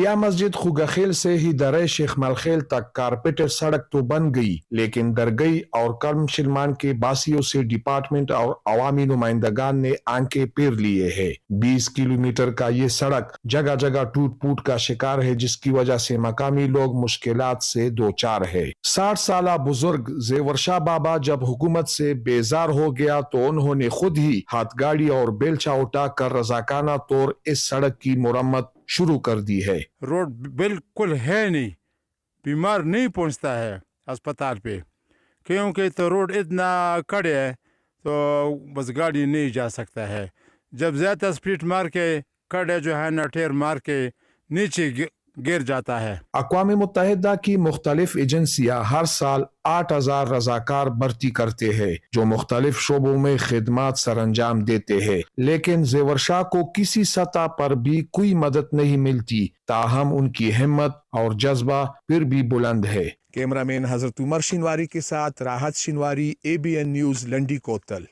या मस्जिद खुगखिल से ही दरे शेख मलखेल तक कारपेटेड सड़क तो बन गई, लेकिन दरगई और कर्म शिलमान के बासियों से डिपार्टमेंट और अवामी नुमाइंदगान ने आंखें पेर लिए है। 20 किलोमीटर का ये सड़क जगह जगह टूट फूट का शिकार है, जिसकी वजह से मकामी लोग मुश्किलात से दो चार है। 60 साल बुजुर्ग जेवर शाह बाबा जब हुकूमत से बेजार हो गया तो उन्होंने खुद ही हाथगाड़ी और बेलचा उठाकर रजाकाना तौर इस सड़क की मुरम्मत शुरू कर दी है। रोड बिल्कुल है नहीं, बीमार नहीं पहुंचता है अस्पताल पे, क्योंकि तो रोड इतना कड़े है तो बस गाड़ी नहीं जा सकता है। जब ज़्यादा स्पीड मार के कड़े जो है ना ठेर मार के नीचे गिर जाता है। अक़वाम मुत्तहिदा की मुख्तलिफ एजेंसियां हर साल 8,000 रजाकार भर्ती करते हैं जो मुख्तलिफ शोबों में खिदमत सरअंजाम देते हैं, लेकिन जेवर शाह को किसी सतह पर भी कोई मदद नहीं मिलती। ताहम उनकी हिम्मत और जज्बा फिर भी बुलंद है। कैमरामैन हजरत उमर शिनवारी के साथ राहत शिनवारी, ABN न्यूज़, लंडी कोतल।